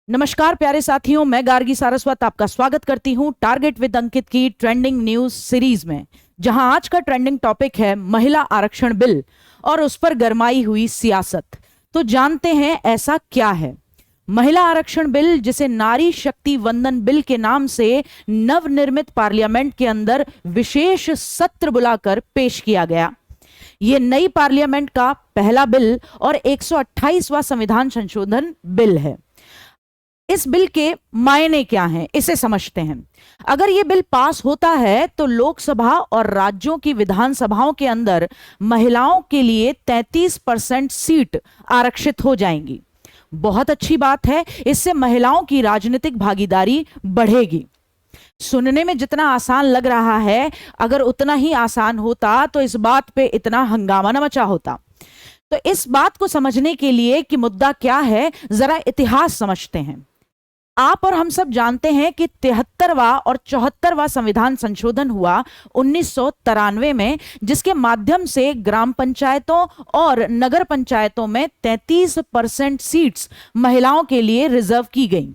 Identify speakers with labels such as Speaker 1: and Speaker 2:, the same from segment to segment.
Speaker 1: नमस्कार प्यारे साथियों, मैं गार्गी सारस्वत आपका स्वागत करती हूं टारगेट विद अंकित की ट्रेंडिंग न्यूज सीरीज में, जहां आज का ट्रेंडिंग टॉपिक है महिला आरक्षण बिल और उस पर गरमाई हुई सियासत। तो जानते हैं ऐसा क्या है। महिला आरक्षण बिल, जिसे नारी शक्ति वंदन बिल के नाम से नवनिर्मित पार्लियामेंट के अंदर विशेष सत्र बुलाकर पेश किया गया। यह नई पार्लियामेंट का पहला बिल और 128वां संविधान संशोधन बिल है। इस बिल के मायने क्या हैं, इसे समझते हैं। अगर यह बिल पास होता है तो लोकसभा और राज्यों की विधानसभाओं के अंदर महिलाओं के लिए 33% सीट आरक्षित हो जाएंगी। बहुत अच्छी बात है, इससे महिलाओं की राजनीतिक भागीदारी बढ़ेगी। सुनने में जितना आसान लग रहा है, अगर उतना ही आसान होता तो इस बात पे इतना हंगामा न मचा होता। तो इस बात को समझने के लिए कि मुद्दा क्या है, जरा इतिहास समझते हैं। आप और हम सब जानते हैं कि 73वां और 74वां संविधान संशोधन हुआ 1993 में, जिसके माध्यम से ग्राम पंचायतों और नगर पंचायतों में 33% सीट्स महिलाओं के लिए रिजर्व की गई।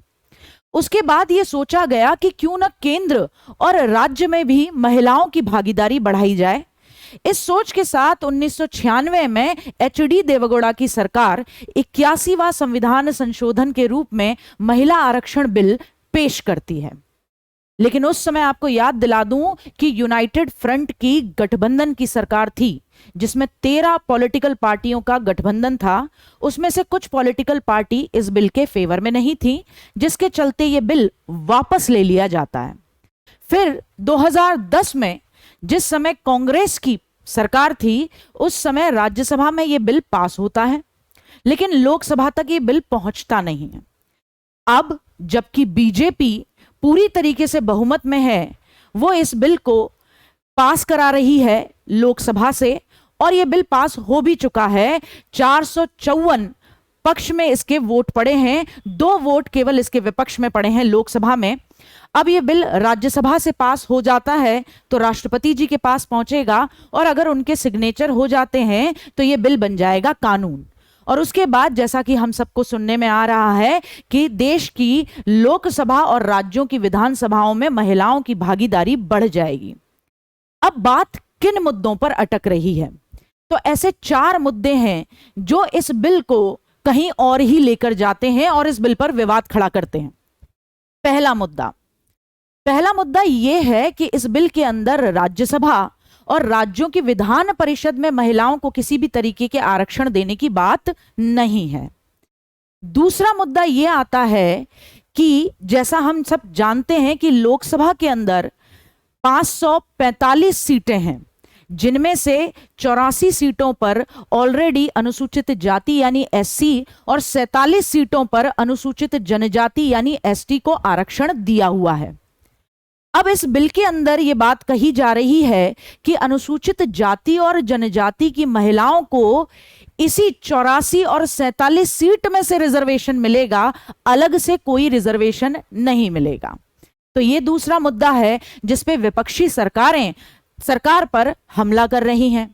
Speaker 1: उसके बाद यह सोचा गया कि क्यों न केंद्र और राज्य में भी महिलाओं की भागीदारी बढ़ाई जाए। इस सोच के साथ 1996 में एच.डी. देवगौड़ा की सरकार 81वां संविधान संशोधन के रूप में महिला आरक्षण बिल पेश करती है। लेकिन उस समय आपको याद दिला दूं कि यूनाइटेड फ्रंट की गठबंधन की सरकार थी, जिसमें 13 पॉलिटिकल पार्टियों का गठबंधन था। उसमें से कुछ पॉलिटिकल पार्टी इस बिल के फेवर में नहीं थी, जिसके चलते यह बिल वापस ले लिया जाता है। फिर 2010 में, जिस समय कांग्रेस की सरकार थी, उस समय राज्यसभा में यह बिल पास होता है, लेकिन लोकसभा तक यह बिल पहुंचता नहीं है। अब जबकि बीजेपी पूरी तरीके से बहुमत में है, वो इस बिल को पास करा रही है लोकसभा से, और यह बिल पास हो भी चुका है। 454 पक्ष में इसके वोट पड़े हैं, 2 वोट केवल इसके विपक्ष में पड़े हैं लोकसभा में। अब यह बिल राज्यसभा से पास हो जाता है तो राष्ट्रपति जी के पास पहुंचेगा, और अगर उनके सिग्नेचर हो जाते हैं तो यह बिल बन जाएगा कानून। और उसके बाद, जैसा कि हम सबको सुनने में आ रहा है, कि देश की लोकसभा और राज्यों की विधानसभाओं में महिलाओं की भागीदारी बढ़ जाएगी। अब बात किन मुद्दों पर अटक रही है? तो ऐसे 4 मुद्दे हैं जो इस बिल को कहीं और ही लेकर जाते हैं और इस बिल पर विवाद खड़ा करते हैं। पहला मुद्दा यह है कि इस बिल के अंदर राज्यसभा और राज्यों की विधान परिषद में महिलाओं को किसी भी तरीके के आरक्षण देने की बात नहीं है। दूसरा मुद्दा यह आता है कि जैसा हम सब जानते हैं कि लोकसभा के अंदर 545 सीटें हैं, जिनमें से 84 सीटों पर ऑलरेडी अनुसूचित जाति यानी एससी और 47 सीटों पर अनुसूचित जनजाति यानी एसटी को आरक्षण दिया हुआ है। अब इस बिल के अंदर यह बात कही जा रही है कि अनुसूचित जाति और जनजाति की महिलाओं को इसी 84 और 47 सीट में से रिजर्वेशन मिलेगा, अलग से कोई रिजर्वेशन नहीं मिलेगा। तो यह दूसरा मुद्दा है जिसपे विपक्षी सरकारें सरकार पर हमला कर रही हैं।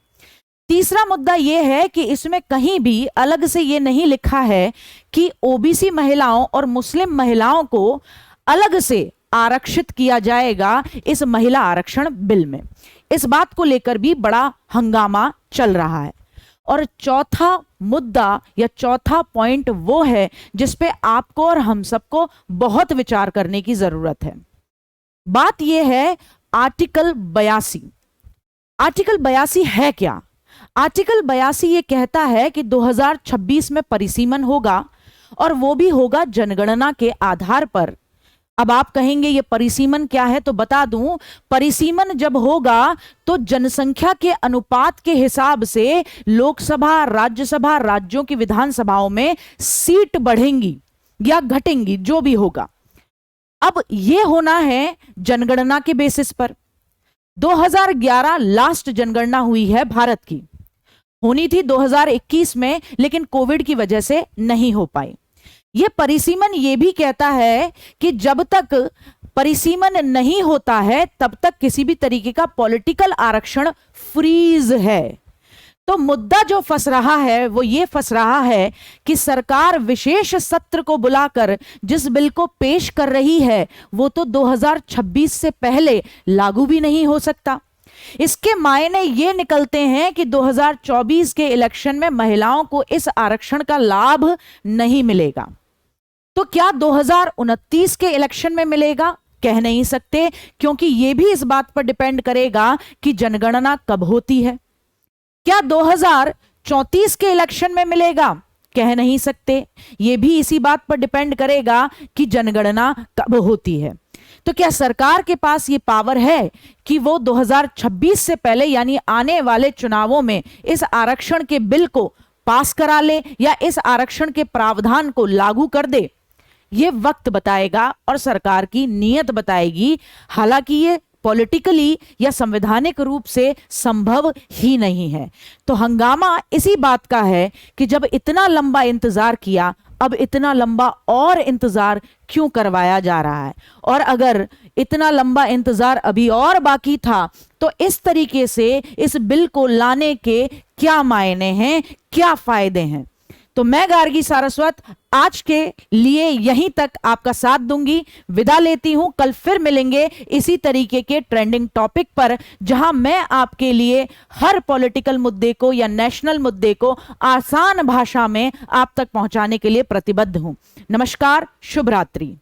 Speaker 1: तीसरा मुद्दा यह है कि इसमें कहीं भी अलग से यह नहीं लिखा है कि ओबीसी महिलाओं और मुस्लिम महिलाओं को अलग से आरक्षित किया जाएगा इस महिला आरक्षण बिल में। इस बात को लेकर भी बड़ा हंगामा चल रहा है। और चौथा मुद्दा या चौथा पॉइंट वो है जिसपे आपको और हम सबको बहुत विचार करने की जरूरत है। बात यह है आर्टिकल 82। आर्टिकल 82 है क्या? आर्टिकल 82 ये कहता है कि 2026 में परिसीमन होगा, और वो भी होगा जनगणना के आधार पर। अब आप कहेंगे ये परिसीमन क्या है, तो बता दूं, परिसीमन जब होगा तो जनसंख्या के अनुपात के हिसाब से लोकसभा, राज्यसभा, राज्यों की विधानसभाओं में सीट बढ़ेंगी या घटेंगी, जो भी होगा। अब यह होना है जनगणना के बेसिस पर। 2011 लास्ट जनगणना हुई है भारत की, होनी थी 2021 में, लेकिन कोविड की वजह से नहीं हो पाई। यह परिसीमन यह भी कहता है कि जब तक परिसीमन नहीं होता है तब तक किसी भी तरीके का पॉलिटिकल आरक्षण फ्रीज है। तो मुद्दा जो फंस रहा है वो ये फंस रहा है कि सरकार विशेष सत्र को बुलाकर जिस बिल को पेश कर रही है वो तो 2026 से पहले लागू भी नहीं हो सकता। इसके मायने ये निकलते हैं कि 2024 के इलेक्शन में महिलाओं को इस आरक्षण का लाभ नहीं मिलेगा। तो क्या 2029 के इलेक्शन में मिलेगा? कह नहीं सकते, क्योंकि यह भी इस बात पर डिपेंड करेगा कि जनगणना कब होती है। क्या 2034 के इलेक्शन में मिलेगा? कह नहीं सकते, यह भी इसी बात पर डिपेंड करेगा कि जनगणना कब होती है। तो क्या सरकार के पास ये पावर है कि वो 2026 से पहले यानी आने वाले चुनावों में इस आरक्षण के बिल को पास करा ले या इस आरक्षण के प्रावधान को लागू कर दे? ये वक्त बताएगा और सरकार की नीयत बताएगी। हालांकि ये पॉलिटिकली या संवैधानिक रूप से संभव ही नहीं है। तो हंगामा इसी बात का है कि जब इतना लंबा इंतजार किया, अब इतना लंबा और इंतजार क्यों करवाया जा रहा है? और अगर इतना लंबा इंतजार अभी और बाकी था तो इस तरीके से इस बिल को लाने के क्या मायने हैं, क्या फायदे हैं? तो मैं गार्गी सारस्वत आज के लिए यहीं तक आपका साथ दूंगी, विदा लेती हूं। कल फिर मिलेंगे इसी तरीके के ट्रेंडिंग टॉपिक पर, जहां मैं आपके लिए हर पॉलिटिकल मुद्दे को या नेशनल मुद्दे को आसान भाषा में आप तक पहुंचाने के लिए प्रतिबद्ध हूं। नमस्कार, शुभ रात्रि।